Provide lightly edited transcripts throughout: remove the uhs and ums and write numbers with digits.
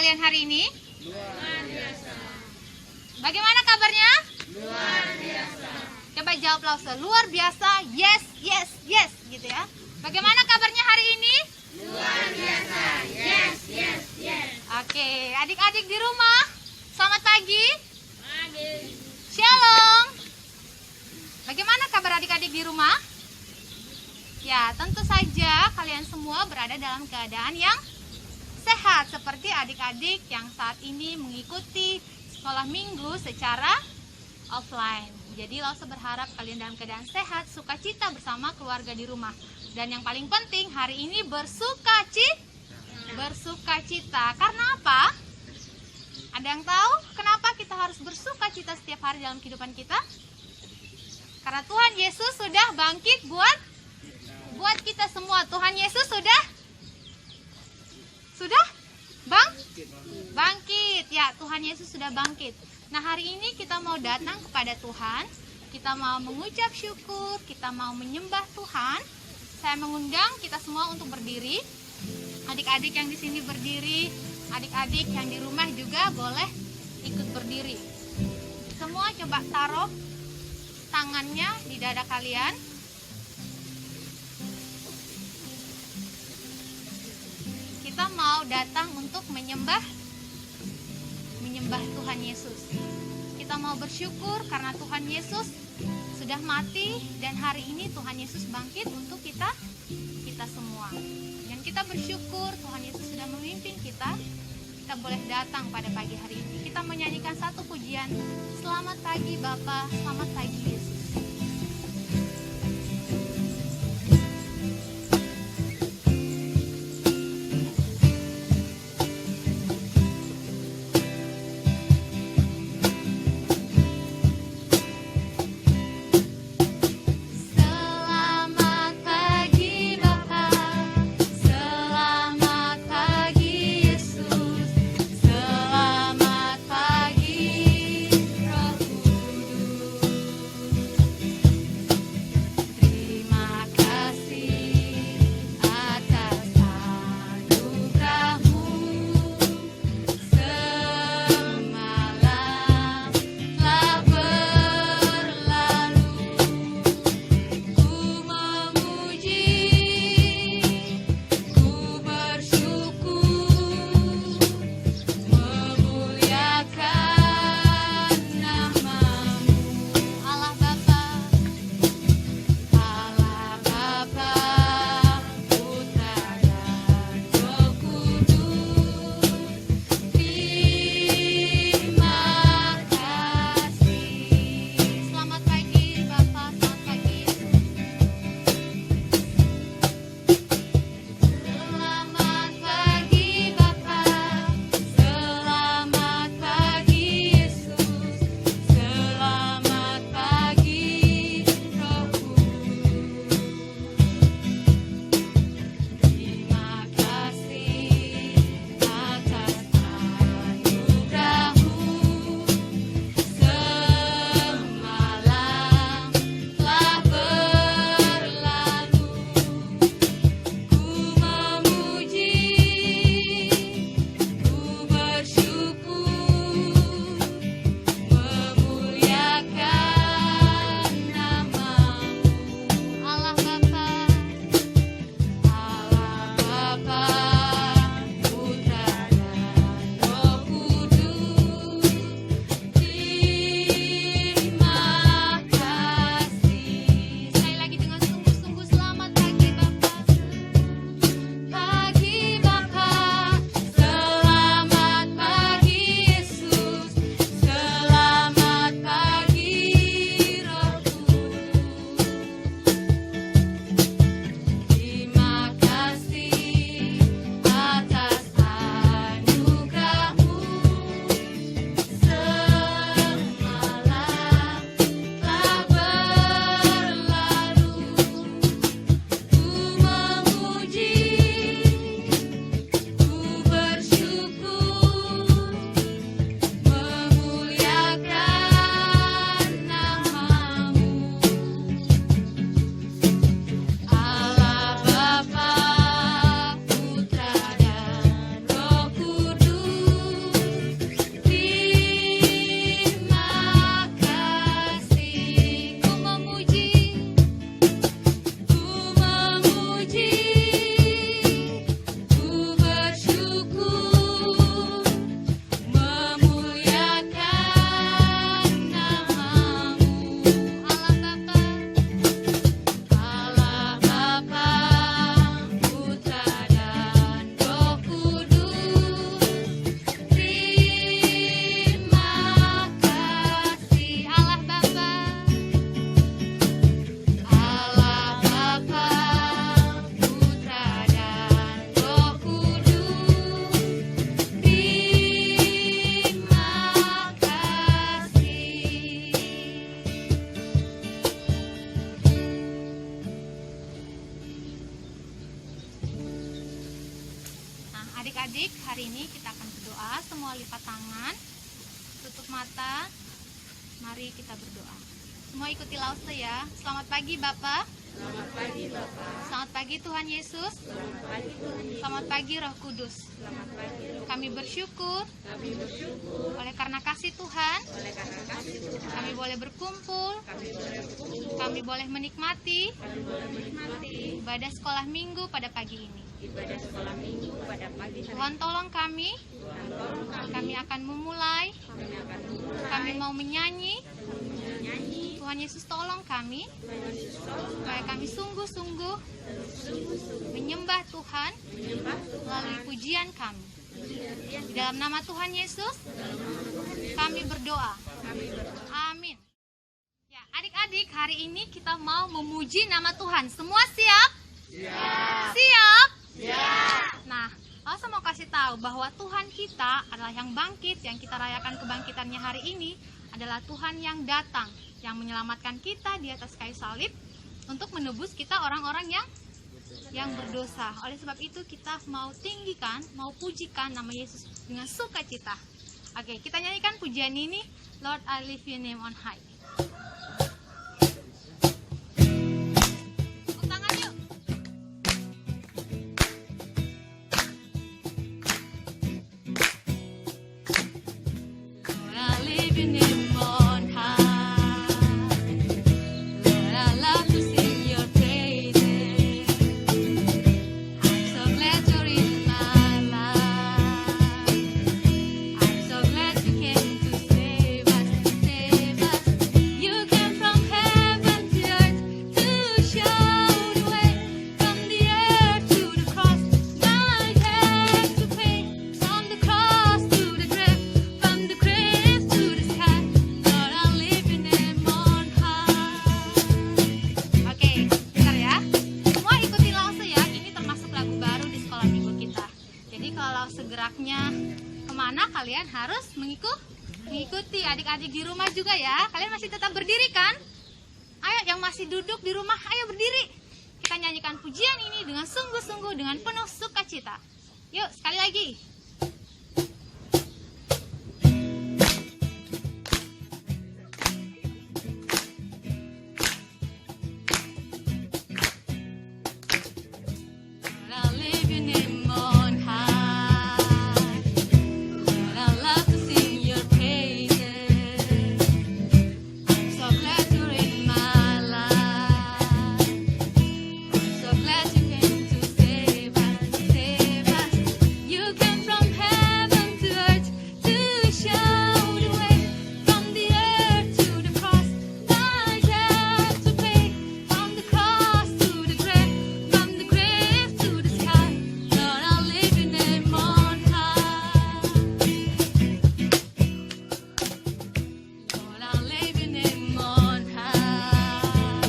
kalian hari ini? Luar biasa. Bagaimana kabarnya? Luar biasa. Coba jawab langsung. Luar biasa. Yes, yes, yes gitu ya. Bagaimana kabarnya hari ini? Luar biasa. Yes, yes, yes. Oke, adik-adik di rumah, selamat pagi. Pagi. Shalom. Bagaimana kabar adik-adik di rumah? Ya, tentu saja kalian semua berada dalam keadaan yang sehat seperti adik-adik yang saat ini mengikuti sekolah minggu secara offline. Jadi Lause berharap kalian dalam keadaan sehat, sukacita bersama keluarga di rumah. Dan yang paling penting hari ini bersukacita. Karena apa? Ada yang tahu kenapa kita harus bersukacita setiap hari dalam kehidupan kita? Karena Tuhan Yesus sudah bangkit buat kita semua. Tuhan Yesus sudah bangkit. Ya, Tuhan Yesus sudah bangkit. Nah, hari ini kita mau datang kepada Tuhan. Kita mau mengucap syukur, kita mau menyembah Tuhan. Saya mengundang kita semua untuk berdiri. Adik-adik yang di sini berdiri, adik-adik yang di rumah juga boleh ikut berdiri. Semua coba taruh tangannya di dada kalian. Kita mau datang untuk menyembah Tuhan Yesus. Kita mau bersyukur karena Tuhan Yesus sudah mati dan hari ini Tuhan Yesus bangkit untuk kita semua. Dan kita bersyukur Tuhan Yesus sudah memimpin kita. Kita boleh datang pada pagi hari ini. Kita menyanyikan satu pujian. Selamat pagi Bapa, selamat pagi Yesus. Selamat pagi, Roh Kudus. Adik-adik, hari ini kita akan berdoa. Semua lipat tangan, tutup mata. Mari kita berdoa. Semua ikuti Lause ya. Selamat pagi Bapak. Selamat pagi Bapak. Selamat pagi Tuhan Yesus. Selamat pagi Tuhan Yesus. Selamat pagi Roh Kudus. Selamat pagi Roh. Kami bersyukur Kami bersyukur oleh karena kasih Tuhan. oleh karena kasih Tuhan. Kami boleh berkumpul. Kami boleh berkumpul. Kami boleh menikmati Kami boleh menikmati ibadah sekolah minggu pada pagi ini. ibadah sekolah minggu pada pagi hari. Tuhan tolong kami. Tuhan tolong kami. Kami akan memulai. Kami akan memulai. Kami mau menyanyi. menyanyi. Tuhan Yesus tolong kami Tuhan Yesus tolong supaya kami sungguh-sungguh sungguh-sungguh menyembah Tuhan menyembah melalui pujian kami. Tuhan. Di dalam nama Tuhan Yesus, kami berdoa. Kami berdoa. Amin. Ya, adik-adik, hari ini kita mau memuji nama Tuhan. Semua siap? Siap. Siap? Siap. Nah, Lause mau kasih tahu bahwa Tuhan kita adalah yang bangkit, yang kita rayakan kebangkitannya hari ini adalah Tuhan yang datang, yang menyelamatkan kita di atas kayu salib untuk menebus kita orang-orang yang berdosa. Oleh sebab itu kita mau tinggikan, mau pujikan nama Yesus dengan sukacita. Oke, kita nyanyikan pujian ini, Lord I lift your name on high. Tepuk tangan yuk. Lord I lift your name on high. Lord I love to sing your praises. I'm so glad you're in my life. I'm so glad you came to save us, save us. You came from heaven to earth to show the way. From the earth to the cross, my debt to pay. From the cross to the grave, from the grave to the sky. Lord, I lift your name on high. Oke, bentar ya. Semua ikuti Lause ya. Ini termasuk lagu baru di sekolah minggu kita. Jadi kalau segeraknya kemana, kalian harus mengikuti. Adik-adik di rumah juga ya. Kalian masih tetap berdiri kan? Ayo yang masih duduk di rumah, ayo berdiri. Kita nyanyikan pujian ini dengan sungguh-sungguh, dengan penuh sukacita. Yuk, sekali lagi. Lord, I lift your name on high. Lord, I love to sing your praises. I'm so glad you're in my life. I'm so glad you came to save us, save us. You came from heaven to earth to show the way. From the earth to the cross, my debt to pay. From the cross to the grave, from the grave to the sky. Lord, I'll lift your name on high. Lord, I'll lift your name on high.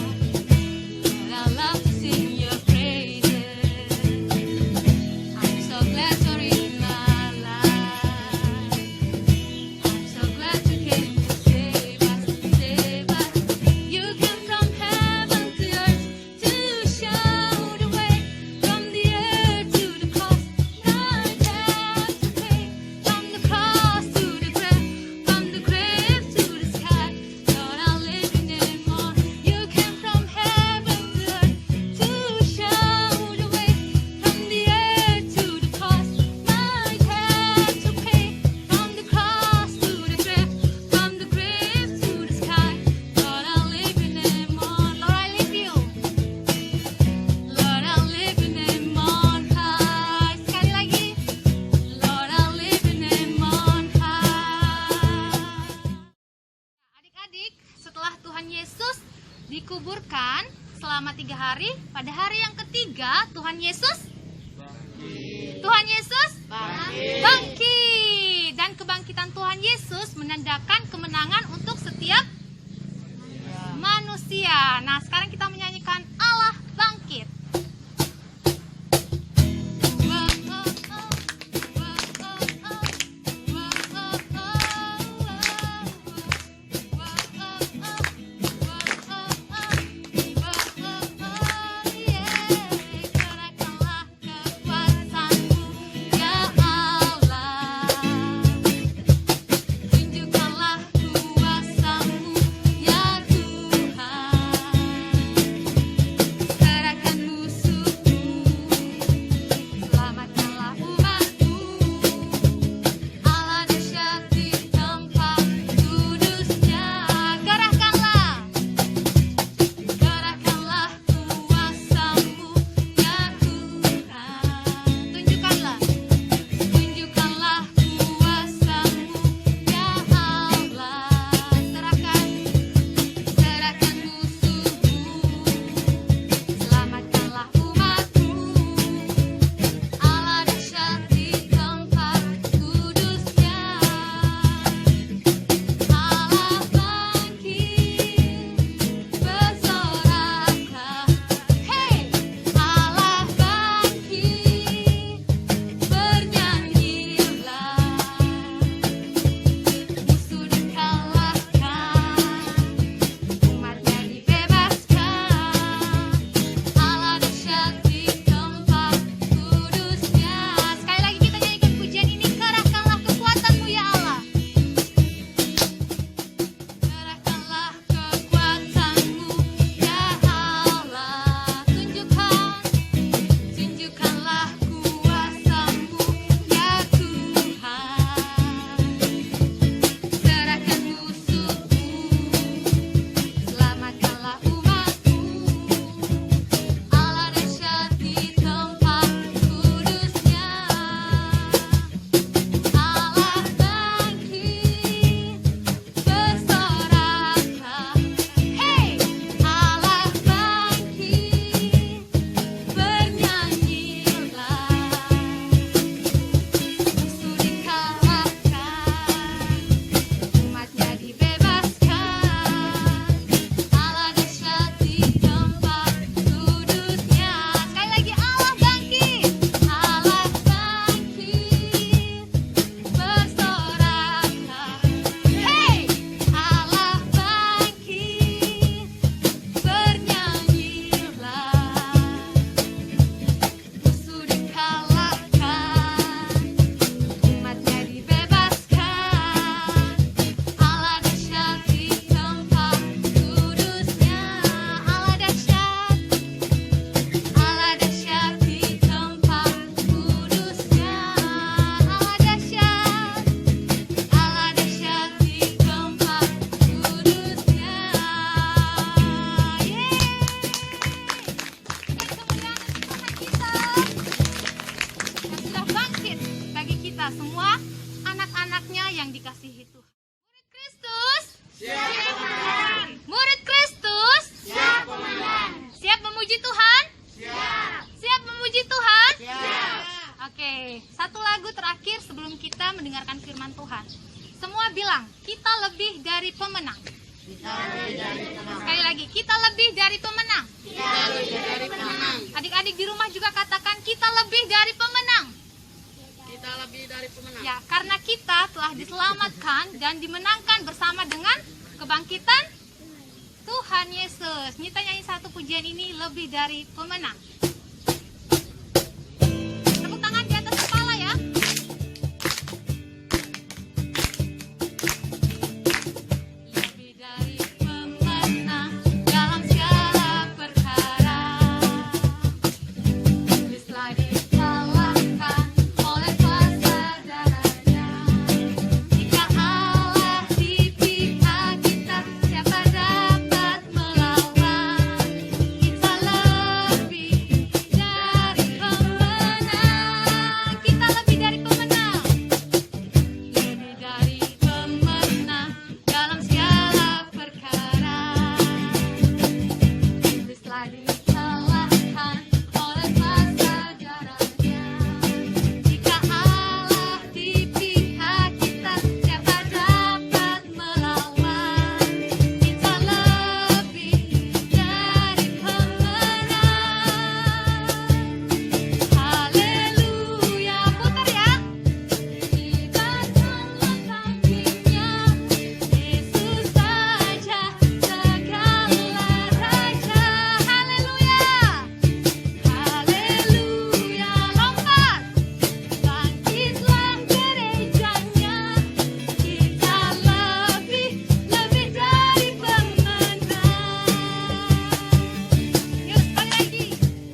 Lord, I love to sing your praises. I'm so glad you're in my life. I'm so glad you came to save us, save us. You came from heaven to earth to show the way. From the earth to the cross, my debt to pay. From the cross to the grave, from the grave to the sky. Lord, I'll lift your name on. You came from heaven to earth to show the way. From the earth to the cross, my debt to pay. From the cross to the grave, from the grave to the sky. Lord, I'll lift your name on. Lord, I lift you. Lord, I'll lift your name on high. Sekali lagi. Lord, I'll lift your name on high. Adik-adik, setelah Tuhan Yesus dikuburkan selama 3 hari, pada hari yang ketiga Tuhan Yesus bangkit. Dan kebangkitan Tuhan Yesus menandakan kemenangan untuk setiap manusia. Nah, sekarang kita menyanyikan Allah bangkit. Kerahkanlah kekuatanmu, kita semua anak-anaknya yang dikasihi Tuhan. Murid Kristus, Siap, Komandan. murid Kristus, Siap, Komandan. siap memuji Tuhan? Siap. Siap memuji Tuhan? Siap. Oke, satu lagu terakhir sebelum kita mendengarkan firman Tuhan. Semua bilang, kita lebih dari pemenang. Kita lebih dari pemenang. Sekali lagi, kita lebih dari pemenang. Kita lebih dari pemenang. Adik-adik di rumah juga katakan, kita lebih dari pemenang. Kita lebih dari pemenang. Ya, karena kita telah diselamatkan dan dimenangkan bersama dengan kebangkitan Tuhan Yesus. Kita nyanyi satu pujian ini, lebih dari pemenang. Tepuk tangan di atas kepala ya. Lebih dari pemenang dalam segala perkara. Iblislah dikalahkan oleh kuasa darahnya. Jika Allah di pihak kita, siapa dapat melawan? Kita lebih dari pemenang. Kita lebih dari pemenang. Lebih dari pemenang dalam segala perkara. Iblislah dikalahkan oleh kuasa darahnya. Jika Allah di pihak kita, siapa dapat melawan? Kita lebih dari pemenang. Haleluya, putar ya. Ibaratkan kakinya, Yesus saja segala raja. Haleluya, haleluya, lompat. Bangkitlah gerejanya, kita lebih dari pemenang. Yuk sekali lagi,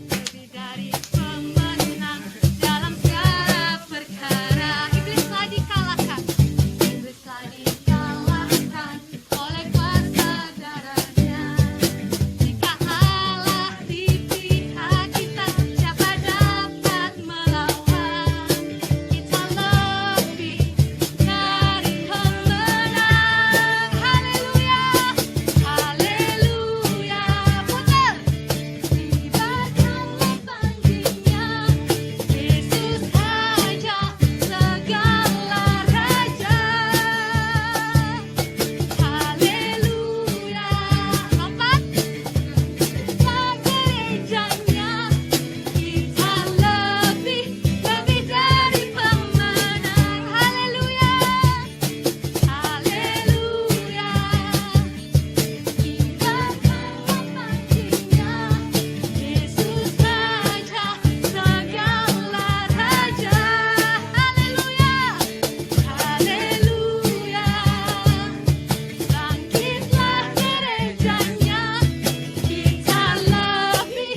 lebih dari pemenang dalam segala perkara. Iblislah dikalahkan, iblislah dikalahkan oleh kuasa darahnya. Jika Allah di pihak kita, siapa dapat melawan? Kita lebih dari pemenang. Haleluya, haleluya, putar. Ibaratkanlah bangkitnya, Yesus saja segala raja. Haleluya, lompat. Gerejanya, kita lebih dari pemenang. Haleluya, haleluya. Ibaratkanlah bangkitnya, Yesus saja segala raja. Haleluya, haleluya. Bangkitlah gerejanya, kita lebih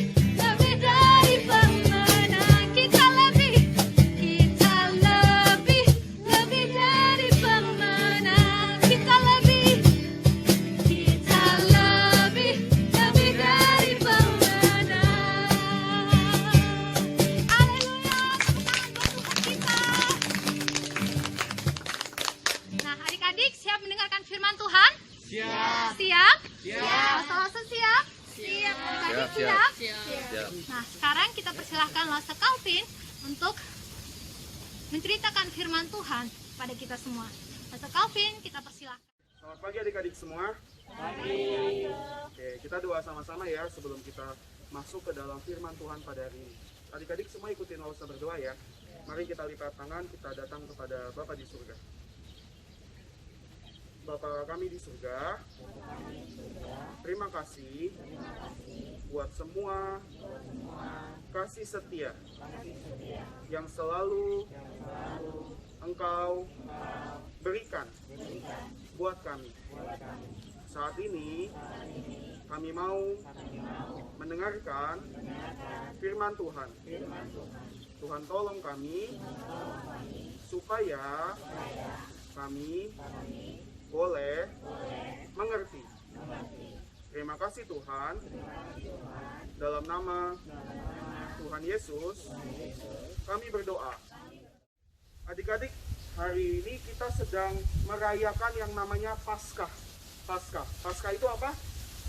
dari pemenang. Kita lebih dari pemenang. Kita lebih dari pemenang. Haleluya, tepuk tangan buat Tuhan kita. Nah, adik-adik siap mendengarkan firman Tuhan? Siap. Siap? Siap. Lase-lase siap? Siap. Adik siap? Siap. Nah, sekarang kita persilahkan Lase Calvin untuk menceritakan firman Tuhan pada kita semua. Lase Calvin, kita persilahkan. Selamat pagi adik-adik semua. Oke, kita doa sama-sama ya sebelum kita masuk ke dalam firman Tuhan pada hari ini. Adik-adik semua ikutin Lausa berdoa ya. Mari kita lipat tangan, kita datang kepada Bapa di surga. Bapa kami di surga, terima kasih buat semua kasih setia yang selalu Engkau berikan buat kami. Saat ini kami mau mendengarkan firman Tuhan. Tuhan tolong kami supaya kami boleh mengerti. Terima kasih Tuhan. Dalam nama Tuhan Yesus kami berdoa. Adik-adik, hari ini kita sedang merayakan yang namanya Paskah. Paskah itu apa?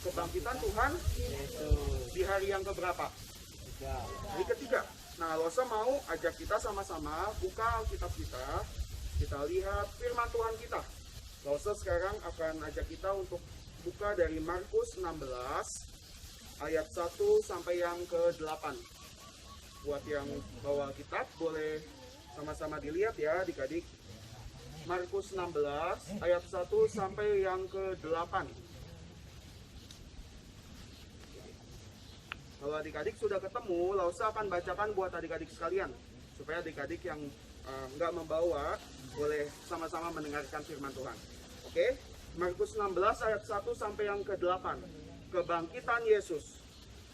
Kebangkitan Tuhan di hari yang keberapa? Hari ketiga. Nah, Losa mau ajak kita sama-sama buka Alkitab kita. Kita lihat firman Tuhan kita. Losa sekarang akan ajak kita untuk buka dari Markus 16 ayat 1 sampai yang ke-8. Buat yang bawa Alkitab boleh sama-sama dilihat ya adik-adik. Markus 16 ayat 1 sampai yang ke-8. Kalau adik-adik sudah ketemu, Lausa akan bacakan buat adik-adik sekalian. Supaya adik-adik yang nggak membawa, boleh sama-sama mendengarkan firman Tuhan. Oke? Markus 16 ayat 1 sampai yang ke-8. Kebangkitan Yesus.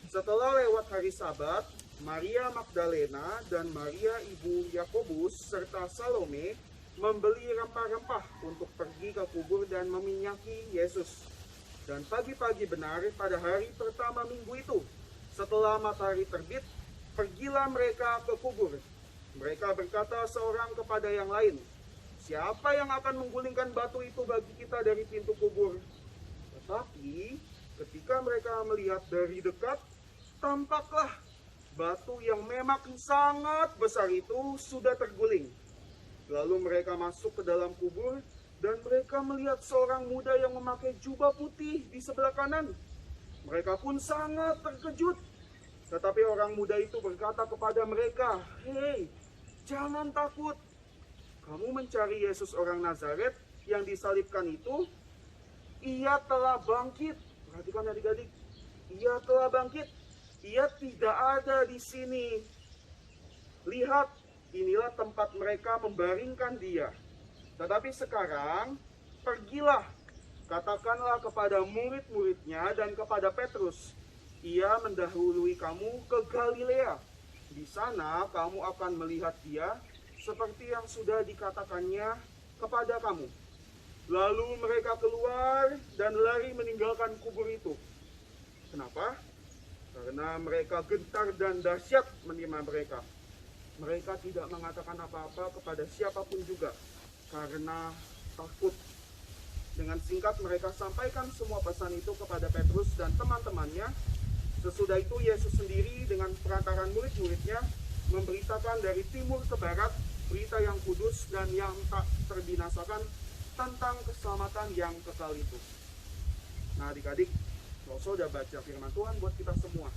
Setelah lewat hari Sabat, Maria Magdalena dan Maria ibu Yakobus serta Salome membeli rempah-rempah untuk pergi ke kubur dan meminyaki Yesus. Dan pagi-pagi benar pada hari pertama minggu itu, setelah matahari terbit, pergilah mereka ke kubur. Mereka berkata seorang kepada yang lain, "Siapa yang akan menggulingkan batu itu bagi kita dari pintu kubur?" Tetapi ketika mereka melihat dari dekat, tampaklah batu yang memang sangat besar itu sudah terguling. Lalu mereka masuk ke dalam kubur dan mereka melihat seorang muda yang memakai jubah putih di sebelah kanan. Mereka pun sangat terkejut. Tetapi orang muda itu berkata kepada mereka, "Hei, jangan takut. Kamu mencari Yesus orang Nazaret yang disalibkan itu. Ia telah bangkit." Perhatikan adik-adik. Ia telah bangkit. Ia tidak ada di sini. Lihat, inilah tempat mereka membaringkan dia. Tetapi sekarang, pergilah, katakanlah kepada murid-muridnya dan kepada Petrus, ia mendahului kamu ke Galilea. Di sana kamu akan melihat dia seperti yang sudah dikatakannya kepada kamu. Lalu mereka keluar dan lari meninggalkan kubur itu. Kenapa? Karena mereka gentar dan dahsyat menimpa mereka. Mereka tidak mengatakan apa-apa kepada siapapun juga, karena takut. Dengan singkat mereka sampaikan semua pesan itu kepada Petrus dan teman-temannya. Sesudah itu Yesus sendiri dengan perantaran murid-muridnya memberitakan dari timur ke barat berita yang kudus dan yang tak terbinasakan tentang keselamatan yang kekal itu. Nah adik-adik, Loso udah baca firman Tuhan buat kita semua.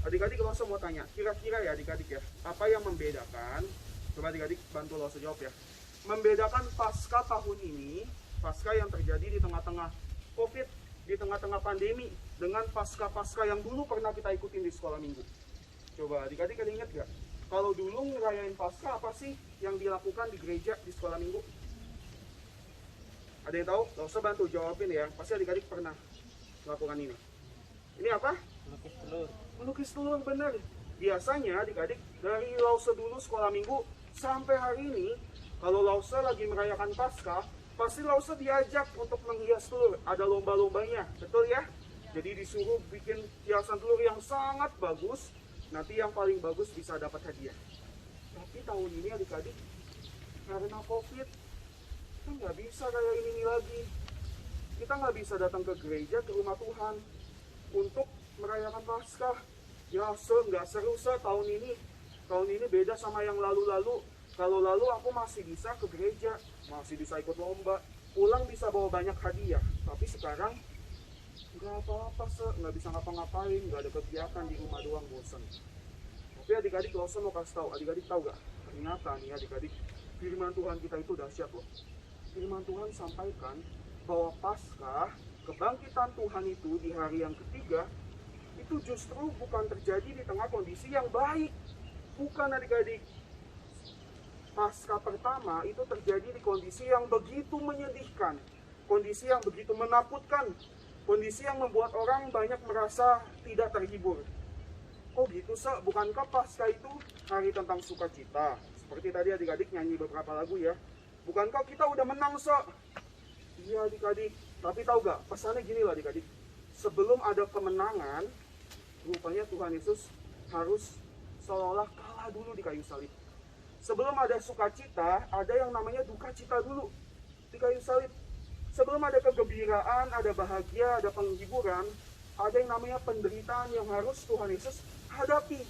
Adik-adik Loso mau tanya, kira-kira ya adik-adik ya, apa yang membedakan, coba adik-adik bantu Loso jawab ya, membedakan Paskah tahun ini, Paskah yang terjadi di tengah-tengah COVID, di tengah-tengah pandemi, dengan Paskah-Paskah yang dulu pernah kita ikutin di sekolah minggu. Coba adik-adik ada ingat gak? Kalau dulu ngerayain Paskah, apa sih yang dilakukan di gereja di sekolah minggu? Ada yang tahu? Loso bantu jawabin ya, pasti adik-adik pernah melakukan ini. Ini apa? Melukis telur. Melukis telur, benar. Biasanya adik-adik dari Lause dulu sekolah minggu sampai hari ini, kalau Lause lagi merayakan Paskah, pasti Lause diajak untuk menghias telur. Ada lomba-lombanya, betul ya? Jadi disuruh bikin hiasan telur yang sangat bagus. Nanti yang paling bagus bisa dapat hadiah. Tapi tahun ini adik-adik, karena COVID, kita nggak bisa kayak ini lagi. Kita nggak bisa datang ke gereja, ke rumah Tuhan untuk merayakan Paskah. Ya, nggak seru tahun ini. Tahun ini beda sama yang lalu-lalu. Kalau lalu aku masih bisa ke gereja, masih bisa ikut lomba, pulang bisa bawa banyak hadiah. Tapi sekarang nggak apa-apa, nggak bisa ngapa-ngapain, nggak ada kegiatan, di rumah doang, bosan. Tapi adik-adik, kalau mau kasih tahu, adik-adik tahu gak? Ternyata nih adik-adik, firman Tuhan kita itu dahsyat loh. Firman Tuhan sampaikan bahwa Paskah, kebangkitan Tuhan itu di hari yang ketiga, itu justru bukan terjadi di tengah kondisi yang baik. Bukan adik-adik. Paskah pertama itu terjadi di kondisi yang begitu menyedihkan, kondisi yang begitu menakutkan, kondisi yang membuat orang banyak merasa tidak terhibur. Oh gitu, bukankah Paskah itu hari tentang sukacita? Seperti tadi adik-adik nyanyi beberapa lagu ya. Bukankah kita udah menang, Iya adik-adik, tapi tahu gak, pesannya gini loh adik-adik. Sebelum ada kemenangan, rupanya Tuhan Yesus harus seolah-olah kalah dulu di kayu salib. Sebelum ada sukacita, ada yang namanya duka cita dulu di kayu salib. Sebelum ada kegembiraan, ada bahagia, ada penghiburan, ada yang namanya penderitaan yang harus Tuhan Yesus hadapi.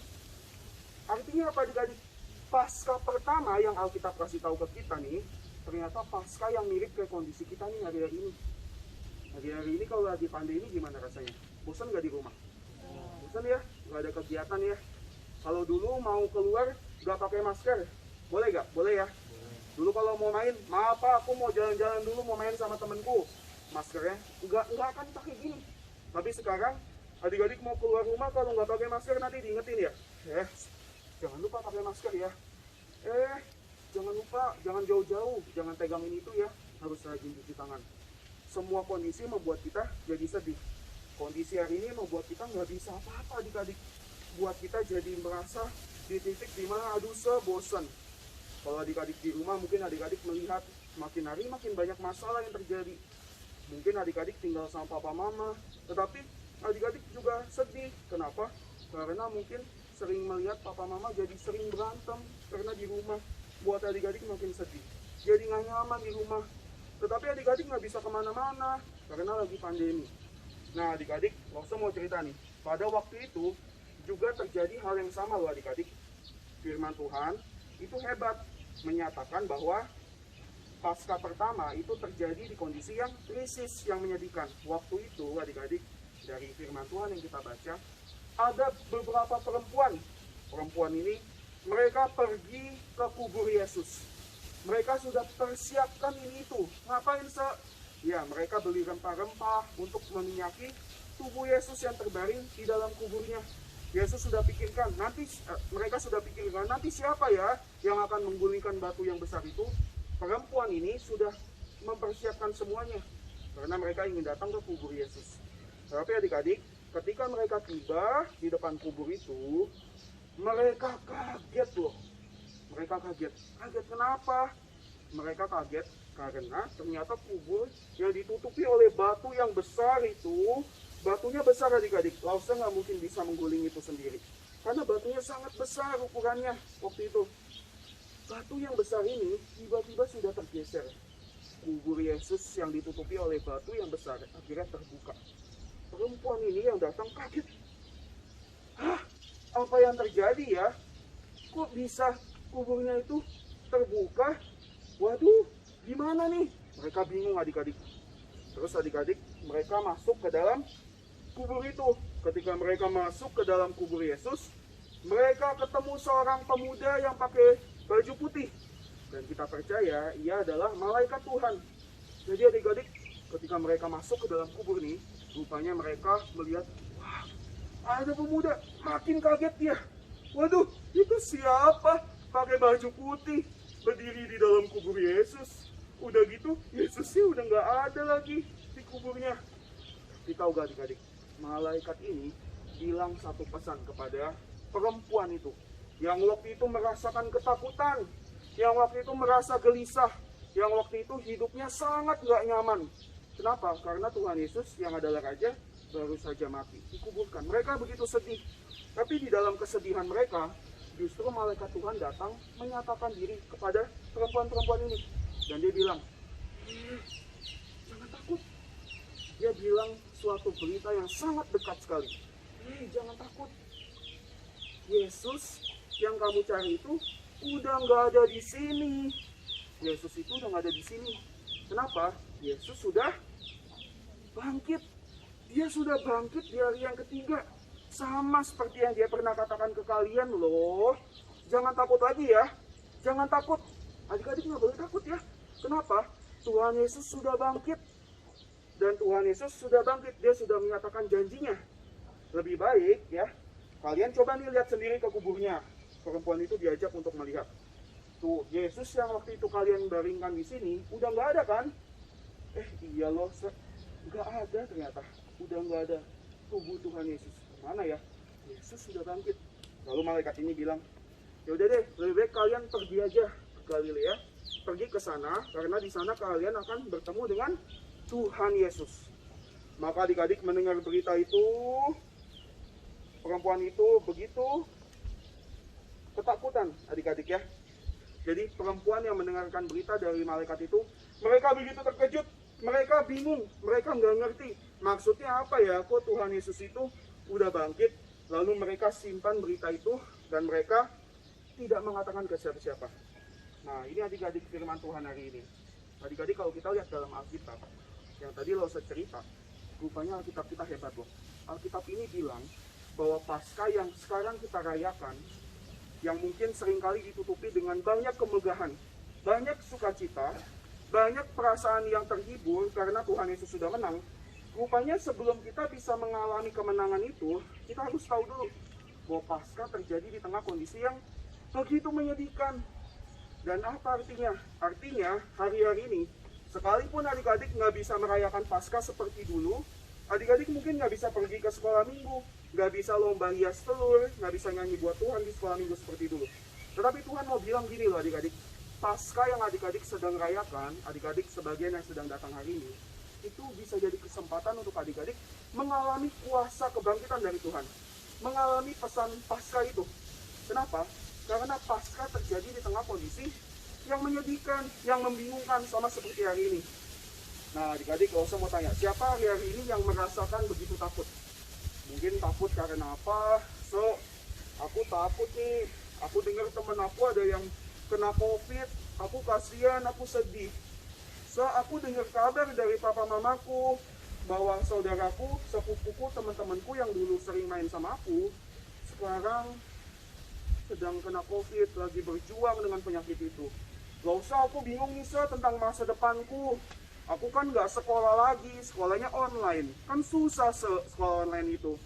Artinya apa adik-adik? Pasca pertama yang Alkitab kasih tahu ke kita nih, ternyata pasca yang mirip ke kondisi kita nih hari-hari ini. Hari-hari ini kalau lagi pandemi gimana rasanya? Bosan gak di rumah? Bosan ya? Gak ada kegiatan ya? Kalau dulu mau keluar gak pakai masker, boleh gak? Boleh ya? Dulu kalau mau main, maaf Pak, aku mau jalan-jalan dulu, mau main sama temenku. Maskernya nggak akan pakai gini. Tapi sekarang adik-adik mau keluar rumah kalau nggak pakai masker nanti diingetin ya. Jangan lupa pakai masker ya. Jangan lupa, jangan jauh-jauh, jangan pegangin itu ya. Harus rajin cuci tangan. Semua kondisi membuat kita jadi sedih. Kondisi hari ini membuat kita nggak bisa apa-apa adik-adik. Buat kita jadi merasa di titik dimana aduh bosan. Kalau adik-adik di rumah mungkin adik-adik melihat makin hari makin banyak masalah yang terjadi. Mungkin adik-adik tinggal sama papa mama, tetapi adik-adik juga sedih. Kenapa? Karena mungkin sering melihat papa mama jadi sering berantem karena di rumah. Buat adik-adik makin sedih. Jadi nggak nyaman di rumah. Tetapi adik-adik nggak bisa kemana-mana karena lagi pandemi. Nah adik-adik, langsung mau cerita nih. Pada waktu itu juga terjadi hal yang sama loh adik-adik. Firman Tuhan itu hebat. Menyatakan bahwa pasca pertama itu terjadi di kondisi yang krisis, yang menyedihkan. Waktu itu adik-adik, dari firman Tuhan yang kita baca, ada beberapa perempuan ini mereka pergi ke kubur Yesus. Mereka sudah persiapkan ini itu. Ngapain ya mereka beli rempah-rempah untuk meminyaki tubuh Yesus yang terbaring di dalam kuburnya. Yesus sudah pikirkan, mereka sudah pikirkan, nanti siapa ya yang akan menggulingkan batu yang besar itu? Perempuan ini sudah mempersiapkan semuanya, karena mereka ingin datang ke kubur Yesus. Tapi adik-adik, ketika mereka tiba di depan kubur itu, mereka kaget loh. Mereka kaget. Kaget kenapa? Mereka kaget karena ternyata kubur yang ditutupi oleh batu yang besar itu, batunya besar adik-adik. Lause nggak mungkin bisa mengguling itu sendiri. Karena batunya sangat besar ukurannya waktu itu. Batu yang besar ini tiba-tiba sudah tergeser. Kubur Yesus yang ditutupi oleh batu yang besar akhirnya terbuka. Perempuan ini yang datang kaget. Hah? Apa yang terjadi ya? Kok bisa kuburnya itu terbuka? Waduh, gimana nih? Mereka bingung adik-adik. Terus adik-adik mereka masuk ke dalam kubur itu. Ketika mereka masuk ke dalam kubur Yesus, mereka ketemu seorang pemuda yang pakai baju putih. Dan kita percaya ia adalah malaikat Tuhan. Jadi adik-adik, ketika mereka masuk ke dalam kubur ini, rupanya mereka melihat, wah, ada pemuda. Makin kaget dia. Waduh, itu siapa pakai baju putih berdiri di dalam kubur Yesus? Udah gitu, Yesusnya udah nggak ada lagi di kuburnya. Tapi tahu gak adik-adik, malaikat ini bilang satu pesan kepada perempuan itu, yang waktu itu merasakan ketakutan, yang waktu itu merasa gelisah, yang waktu itu hidupnya sangat gak nyaman. Kenapa? Karena Tuhan Yesus yang adalah Raja baru saja mati, dikuburkan. Mereka begitu sedih. Tapi di dalam kesedihan mereka, justru malaikat Tuhan datang menyatakan diri kepada perempuan-perempuan ini. Dan dia bilang, jangan takut. Dia bilang suatu berita yang sangat dekat sekali. Jangan takut. Yesus yang kamu cari itu udah nggak ada di sini. Yesus itu udah nggak ada di sini. Kenapa? Yesus sudah bangkit. Dia sudah bangkit di hari yang ketiga. Sama seperti yang dia pernah katakan ke kalian loh. Jangan takut lagi ya. Jangan takut. Adik-adik nggak boleh takut ya. Kenapa? Tuhan Yesus sudah bangkit. Dan Tuhan Yesus sudah bangkit. Dia sudah menyatakan janjinya. Lebih baik ya, kalian coba nih lihat sendiri ke kuburnya. Perempuan itu diajak untuk melihat. Tuh, Yesus yang waktu itu kalian baringkan di sini, udah nggak ada kan? Iya loh, nggak ada ternyata. Udah nggak ada tubuh Tuhan Yesus. Kemana ya? Yesus sudah bangkit. Lalu malaikat ini bilang, yaudah deh, lebih baik kalian pergi aja ke Galilea. Pergi ke sana, karena di sana kalian akan bertemu dengan Tuhan Yesus. Maka adik-adik mendengar berita itu, perempuan itu begitu ketakutan adik-adik ya. Jadi perempuan yang mendengarkan berita dari malaikat itu, mereka begitu terkejut, mereka bingung, mereka nggak ngerti. Maksudnya apa ya, kok Tuhan Yesus itu udah bangkit, lalu mereka simpan berita itu, dan mereka tidak mengatakan ke siapa-siapa. Nah, ini adik-adik firman Tuhan hari ini. Adik-adik kalau kita lihat dalam Alkitab, yang tadi lo cerita, rupanya Alkitab kita hebat loh. Alkitab ini bilang bahwa Paskah yang sekarang kita rayakan, yang mungkin seringkali ditutupi dengan banyak kemegahan, banyak sukacita, banyak perasaan yang terhibur karena Tuhan Yesus sudah menang. Rupanya sebelum kita bisa mengalami kemenangan itu, kita harus tahu dulu bahwa Paskah terjadi di tengah kondisi yang begitu menyedihkan. Dan apa artinya? Artinya hari-hari ini, sekalipun adik-adik nggak bisa merayakan Paskah seperti dulu, adik-adik mungkin nggak bisa pergi ke sekolah minggu, nggak bisa lomba hias telur, nggak bisa nyanyi buat Tuhan di sekolah minggu seperti dulu. Tetapi Tuhan mau bilang gini loh adik-adik, Paskah yang adik-adik sedang rayakan, adik-adik sebagian yang sedang datang hari ini, itu bisa jadi kesempatan untuk adik-adik mengalami kuasa kebangkitan dari Tuhan. Mengalami pesan Paskah itu. Kenapa? Karena Paskah terjadi di tengah kondisi yang menyedihkan, yang membingungkan, sama seperti hari ini. Nah adik-adik, kalau saya mau tanya, siapa hari ini yang merasakan begitu takut? Mungkin takut karena apa? So, aku takut nih. Aku dengar teman aku ada yang kena COVID. Aku kasihan, aku sedih. So, aku dengar kabar dari papa mamaku bahwa saudaraku, sepupuku, teman-temanku yang dulu sering main sama aku, sekarang sedang kena COVID, lagi berjuang dengan penyakit itu. Gak usah aku bingung nih tentang masa depanku. Aku kan gak sekolah lagi, sekolahnya online. Kan susah sekolah online itu.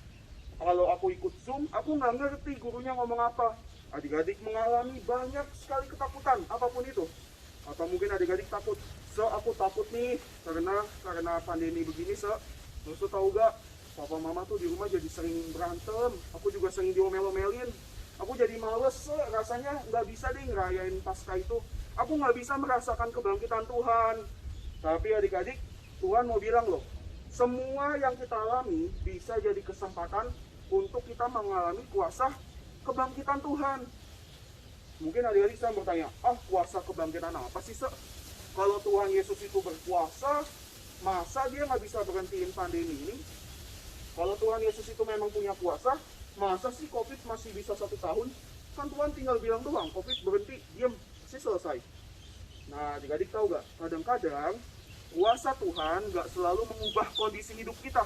Kalau aku ikut Zoom, aku gak ngerti gurunya ngomong apa. Adik-adik mengalami banyak sekali ketakutan, apapun itu. Atau mungkin adik-adik takut, aku takut nih karena pandemi begini, Terus tahu gak, papa mama tuh di rumah jadi sering berantem. Aku juga sering diomel-omelin. Aku jadi males, rasanya nggak bisa deh ngerayain Paskah itu. Aku nggak bisa merasakan kebangkitan Tuhan. Tapi adik-adik, Tuhan mau bilang loh, semua yang kita alami bisa jadi kesempatan untuk kita mengalami kuasa kebangkitan Tuhan. Mungkin adik-adik saya bertanya, kuasa kebangkitan apa sih, Kalau Tuhan Yesus itu berkuasa, masa dia nggak bisa berhentiin pandemi ini? Kalau Tuhan Yesus itu memang punya kuasa, masa sih COVID masih bisa 1 tahun? Kan Tuhan tinggal bilang doang, COVID berhenti, diam, pasti selesai. Nah, adik-adik tahu gak? Kadang-kadang kuasa Tuhan gak selalu mengubah kondisi hidup kita.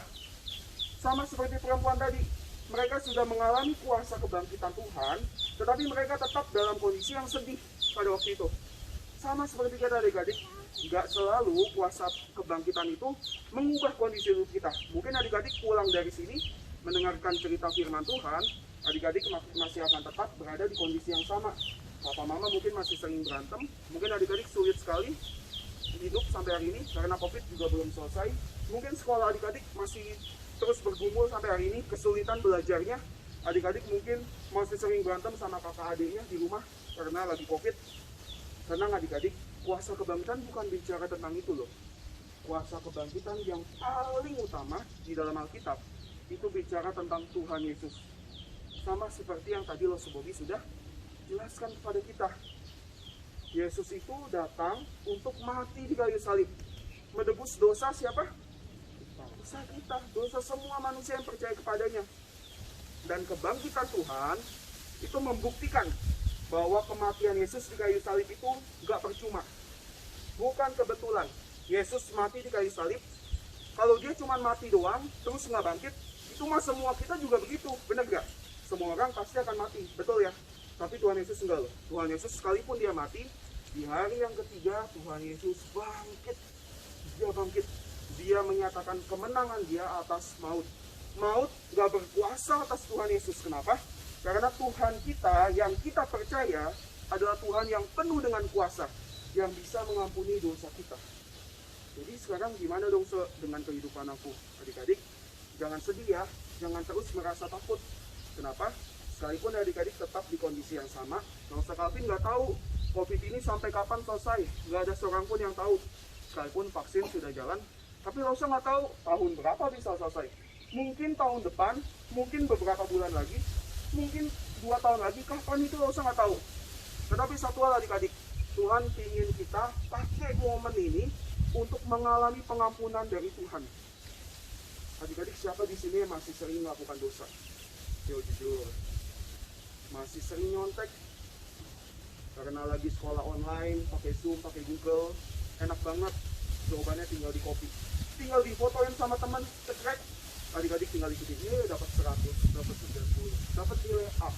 Sama seperti perempuan tadi, mereka sudah mengalami kuasa kebangkitan Tuhan, tetapi mereka tetap dalam kondisi yang sedih pada waktu itu. Sama seperti kita adik-adik, gak selalu kuasa kebangkitan itu mengubah kondisi hidup kita. Mungkin adik-adik pulang dari sini, mendengarkan cerita firman Tuhan, adik-adik masih akan tetap berada di kondisi yang sama. Papa mama mungkin masih sering berantem, mungkin adik-adik sulit sekali hidup sampai hari ini karena COVID juga belum selesai. Mungkin sekolah adik-adik masih terus bergumul sampai hari ini, kesulitan belajarnya. Adik-adik mungkin masih sering berantem sama kakak adiknya di rumah karena lagi COVID. Tenang adik-adik, kuasa kebangkitan bukan bicara tentang itu loh. Kuasa kebangkitan yang paling utama di dalam Alkitab itu bicara tentang Tuhan Yesus. Sama seperti yang tadi Bobi sudah jelaskan kepada kita. Yesus itu datang untuk mati di kayu salib, menebus dosa siapa? Dosa kita, dosa semua manusia yang percaya kepadanya. Dan kebangkitan Tuhan itu membuktikan bahwa kematian Yesus di kayu salib itu gak percuma. Bukan kebetulan Yesus mati di kayu salib. Kalau dia cuma mati doang terus nggak bangkit, itu mah semua kita juga begitu, bener gak? Semua orang pasti akan mati, betul ya? Tapi Tuhan Yesus enggak loh. Tuhan Yesus sekalipun dia mati, di hari yang ketiga Tuhan Yesus bangkit. Dia bangkit. Dia menyatakan kemenangan dia atas maut. Maut gak berkuasa atas Tuhan Yesus. Kenapa? Karena Tuhan kita yang kita percaya adalah Tuhan yang penuh dengan kuasa, yang bisa mengampuni dosa kita. Jadi sekarang gimana dong dengan kehidupan aku? Adik-adik, jangan sedih ya. Jangan terus merasa takut. Kenapa? Sekalipun adik-adik tetap di kondisi yang sama, Bangsa Calvin nggak tahu COVID ini sampai kapan selesai. Nggak ada seorang pun yang tahu. Sekalipun vaksin sudah jalan, tapi Rosa nggak tahu tahun berapa bisa selesai. Mungkin tahun depan, mungkin beberapa bulan lagi, mungkin 2 tahun lagi, kapan itu Rosa nggak tahu. Tetapi satu hal adik-adik, Tuhan ingin kita pakai momen ini untuk mengalami pengampunan dari Tuhan. Adik-adik, siapa di sini yang masih sering melakukan dosa? Yo, jujur. Masih sering nyontek karena lagi sekolah online, pakai Zoom, pakai Google. Enak banget. Jawabannya tinggal di copy. Tinggal difotoin sama teman, cekrek. Adik-adik tinggal ikutin, dapat 100, dapat 90, dapat nilai A.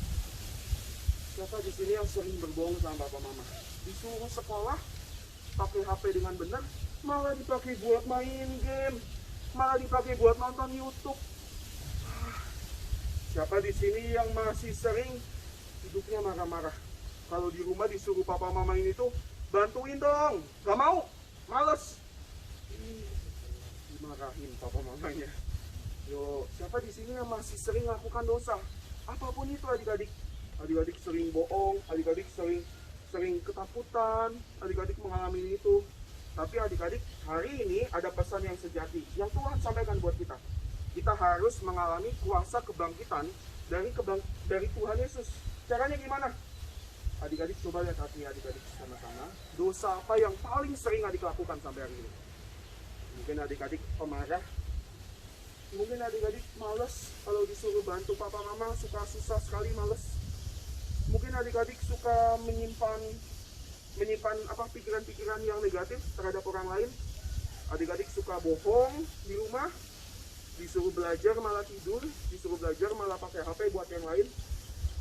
Siapa di sini yang sering berbohong sama bapak mama? Disuruh sekolah, pakai HP dengan benar, malah dipakai buat main game, malah dipakai buat nonton YouTube. Siapa di sini yang masih sering hidupnya marah-marah? Kalau di rumah disuruh papa mama ini tuh, bantuin dong, gak mau, males. Dimarahin papa mamanya. Yo, siapa di sini yang masih sering lakukan dosa? Apapun itu adik-adik. Adik-adik sering bohong, adik-adik sering ketakutan, adik-adik mengalami itu. Tapi adik-adik, hari ini ada pesan yang sejati yang Tuhan sampaikan buat kita. Kita harus mengalami kuasa kebangkitan dari Tuhan Yesus. Caranya gimana? Adik-adik coba lihat hati adik-adik sama-sama. Dosa apa yang paling sering adik lakukan sampai hari ini? Mungkin adik-adik pemarah. Mungkin adik-adik males kalau disuruh bantu papa mama, suka susah sekali males. Mungkin adik-adik suka menyimpan pikiran-pikiran yang negatif terhadap orang lain. Adik-adik suka bohong di rumah, disuruh belajar malah tidur, disuruh belajar malah pakai HP buat yang lain.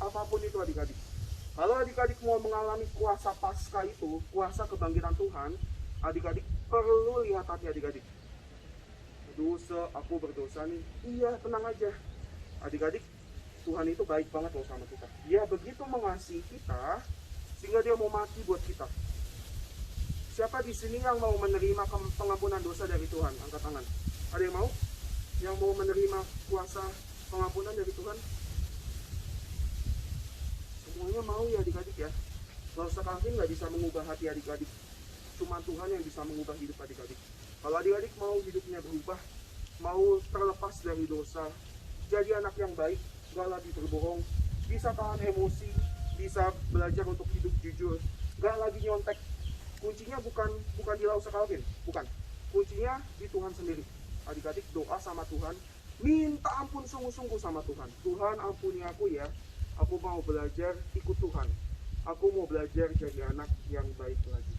Apapun itu adik-adik. Kalau adik-adik mau mengalami kuasa Paskah itu, kuasa kebangkitan Tuhan, adik-adik perlu lihat hati adik-adik. Dosa, aku berdosa nih. Iya, tenang aja. Adik-adik, Tuhan itu baik banget loh sama kita. Dia begitu mengasihi kita, sehingga dia mau mati buat kita. Siapa di sini yang mau menerima pengampunan dosa dari Tuhan? Angkat tangan. Ada yang mau? Yang mau menerima kuasa pengampunan dari Tuhan? Semuanya mau ya adik-adik ya. Dosa Calvin nggak bisa mengubah hati adik-adik. Cuma Tuhan yang bisa mengubah hidup adik-adik. Kalau adik-adik mau hidupnya berubah, mau terlepas dari dosa, jadi anak yang baik, gak lagi berbohong, bisa tahan emosi, bisa belajar untuk hidup jujur, gak lagi nyontek. Kuncinya bukan di Lausa Calvin, bukan. Kuncinya di Tuhan sendiri. Adik-adik doa sama Tuhan, minta ampun sungguh-sungguh sama Tuhan. Tuhan ampuni aku ya, aku mau belajar ikut Tuhan. Aku mau belajar jadi anak yang baik lagi.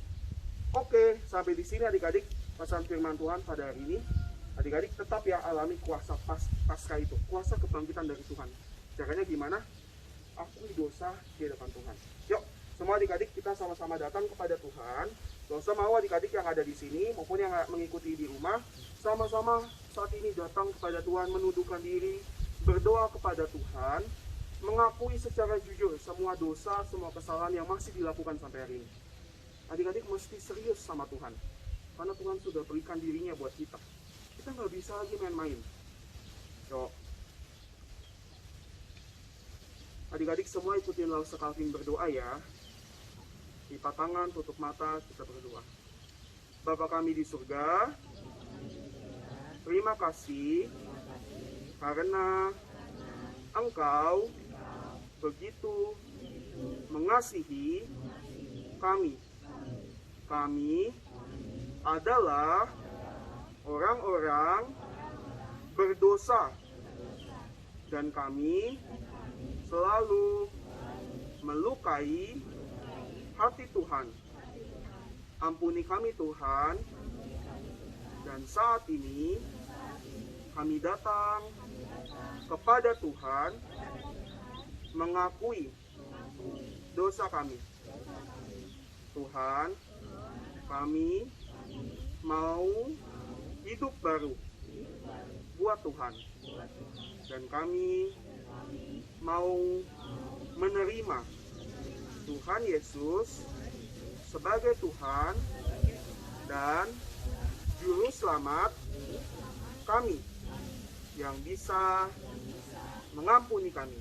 Oke, sampai di sini adik-adik pesan firman Tuhan pada hari ini. Adik-adik tetap ya alami kuasa Paskah itu, kuasa kebangkitan dari Tuhan. Caranya gimana? Akui dosa di depan Tuhan. Yuk, semua adik-adik kita sama-sama datang kepada Tuhan. Gak usah mau adik-adik yang ada di sini maupun yang mengikuti di rumah, sama-sama saat ini datang kepada Tuhan, menundukkan diri, berdoa kepada Tuhan, mengakui secara jujur semua dosa, semua kesalahan yang masih dilakukan sampai hari ini. Adik-adik mesti serius sama Tuhan, karena Tuhan sudah berikan dirinya buat kita. Kita nggak bisa lagi main-main. Yuk. Adik-adik semua ikutin Lausa Calvin berdoa ya. Lipat tangan, tutup mata, kita berdoa. Bapa kami di surga, terima kasih karena Engkau begitu mengasihi kami. Kami adalah orang-orang berdosa dan kami selalu melukai hati Tuhan. Ampuni kami Tuhan, dan saat ini kami datang kepada Tuhan mengakui dosa kami. Tuhan, kami mau hidup baru buat Tuhan, dan kami mau menerima Tuhan Yesus sebagai Tuhan dan Juru Selamat kami yang bisa mengampuni kami.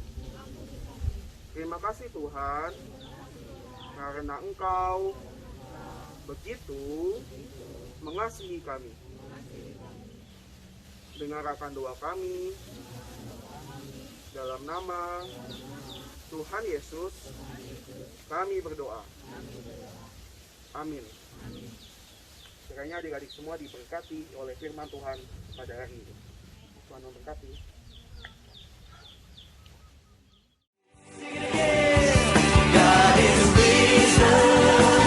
Terima kasih Tuhan, karena Engkau begitu mengasihi kami. Dengarkan doa kami dalam nama Tuhan Yesus, kami berdoa. Amin. Kiranya adik-adik semua diberkati oleh firman Tuhan pada hari ini. Tuhan memberkati. God is risen.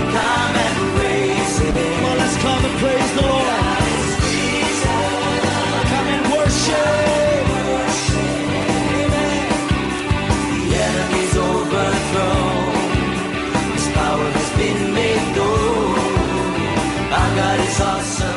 Come and praise Him. Come on, let's come and praise the Lord. God is risen. Come and worship. Amen. The enemy's overthrown. His power has been made known. Our God is awesome.